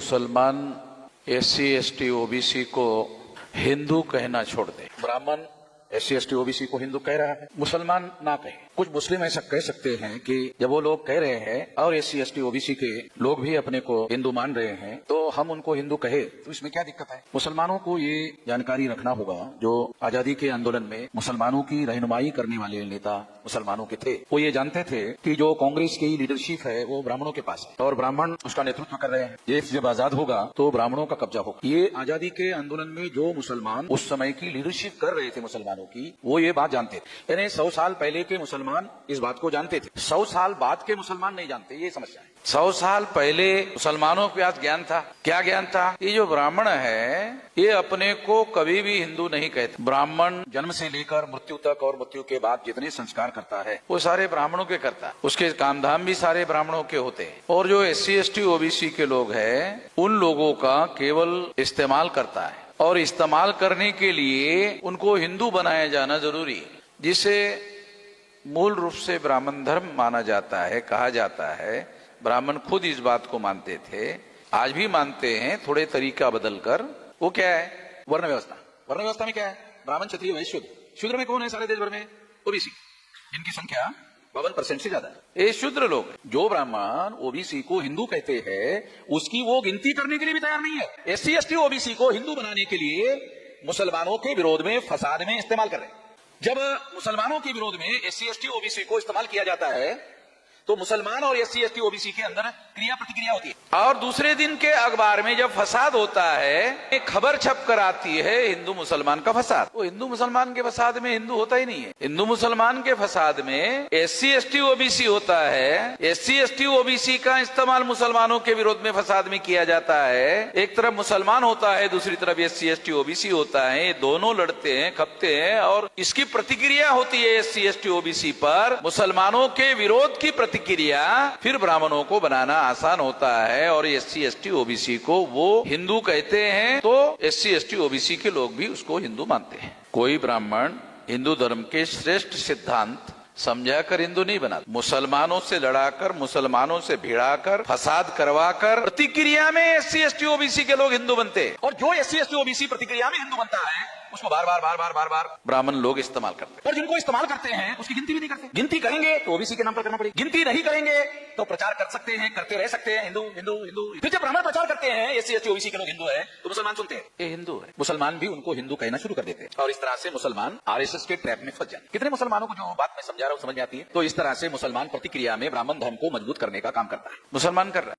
मुसलमान SC ST OBC को हिंदू कहना छोड़ दे। ब्राह्मण एससी एसटी ओबीसी को हिंदू कह रहा है, मुसलमान ना कहे। कुछ मुस्लिम ऐसा कह सकते हैं कि जब वो लोग कह रहे हैं और एससी एसटी ओबीसी के लोग भी अपने को हिंदू मान रहे हैं तो हम उनको हिंदू कहे, तो इसमें क्या दिक्कत है। मुसलमानों को ये जानकारी रखना होगा, जो आजादी के आंदोलन में मुसलमानों की रहनुमाई करने वाले नेता मुसलमानों के थे, वो ये जानते थे कि जो कांग्रेस की लीडरशिप है वो ब्राह्मणों के पास है और ब्राह्मण उसका नेतृत्व कर रहे हैं। देश जब आजाद होगा तो ब्राह्मणों का कब्जा होगा। ये आजादी के आंदोलन में जो मुसलमान उस समय की लीडरशिप कर रहे थे मुसलमानों की, वो ये बात जानते थे। यानी 100 साल पहले के मुसलमान इस बात को जानते थे, 100 साल बाद के मुसलमान नहीं जानते। ये समस्या है। 100 साल पहले मुसलमानों के पास ज्ञान था। क्या ज्ञान था? ये जो ब्राह्मण है ये अपने को कभी भी हिंदू नहीं कहते। ब्राह्मण जन्म से लेकर मृत्यु तक और मृत्यु के बाद जितने संस्कार करता है वो सारे ब्राह्मणों के करता है। उसके काम धाम भी सारे ब्राह्मणों के होते हैं। और जो एससी एसटी ओबीसी के लोग हैं उन लोगों का केवल इस्तेमाल करता है और इस्तेमाल करने के लिए उनको हिंदू बनाया जाना जरूरी है, जिसे मूल रूप से ब्राह्मण धर्म माना जाता है, कहा जाता है। ब्राह्मण खुद इस बात को मानते थे, आज भी मानते हैं, थोड़े तरीका बदलकर। वो क्या है? वर्ण व्यवस्था। वर्ण व्यवस्था में क्या है? ब्राह्मण, क्षत्रिय, वैश्य, शूद्र। शूद्र में कौन है सारे देश भर में? ओबीसी, जिनकी संख्या 52% से ज्यादा है। ये शूद्र लोग, जो ब्राह्मण ओबीसी को हिंदू कहते हैं उसकी वो गिनती करने के लिए भी तैयार नहीं है। एससी एसटी ओबीसी को हिंदू बनाने के लिए मुसलमानों के विरोध में, फसाद में इस्तेमाल कर रहे हैं। जब मुसलमानों के विरोध में एससी एसटी ओबीसी को इस्तेमाल किया जाता है तो मुसलमान और एससी एसटी ओबीसी के अंदर क्रिया प्रतिक्रिया होती है। और दूसरे दिन के अखबार में जब फसाद होता है, एक खबर छप कर आती है हिंदू मुसलमान का फसाद। वो हिंदू मुसलमान के फसाद में हिंदू होता ही नहीं है। हिंदू मुसलमान के फसाद में एससी एसटी ओबीसी होता है। एससी एसटी ओबीसी का इस्तेमाल मुसलमानों के विरोध में फसाद में किया जाता है। एक तरफ मुसलमान होता है, दूसरी तरफ एससी एसटी ओबीसी होता है। ये दोनों लड़ते हैं, खपते हैं और इसकी प्रतिक्रिया होती है एससी एसटी ओबीसी पर। मुसलमानों के विरोध की प्रतिक्रिया फिर ब्राह्मणों को बनाना आसान होता है और एससी एसटी ओबीसी को वो हिंदू कहते हैं, तो एससी एसटी ओबीसी के लोग भी उसको हिंदू मानते हैं। कोई ब्राह्मण हिंदू धर्म के श्रेष्ठ सिद्धांत समझाकर हिंदू नहीं बना। मुसलमानों से लड़ाकर, मुसलमानों से भिड़ाकर, फसाद करवाकर प्रतिक्रिया में एससी एसटी ओबीसी के लोग हिंदू बनते हैं। और जो एससी एसटी ओबीसी प्रतिक्रिया में हिंदू बनता है उसको बार बार ब्राह्मण लोग इस्तेमाल करते हैं। और जिनको इस्तेमाल करते हैं उसकी गिनती भी नहीं करते। गिनती करेंगे तो ओबीसी के नाम पर करना पड़ेगा, गिनती नहीं करेंगे तो प्रचार कर सकते हैं, करते रह सकते हैं, हिंदू हिंदू हिंदू। फिर जब ब्राह्मण प्रचार करते हैं एससी एसटी ओबीसी के लोग हिंदू है तो मुसलमान सुनते हैं ये हिंदू है। मुसलमान भी उनको हिंदू कहना शुरू कर देते हैं और इस तरह से मुसलमान आरएसएस के ट्रैप में फंस जाते हैं। कितने मुसलमानों को जो बात मैं समझा रहा हूँ समझ में आती है? तो इस तरह से मुसलमान प्रतिक्रिया में ब्राह्मण धर्म को मजबूत करने का काम करता है। मुसलमान कर रहा है।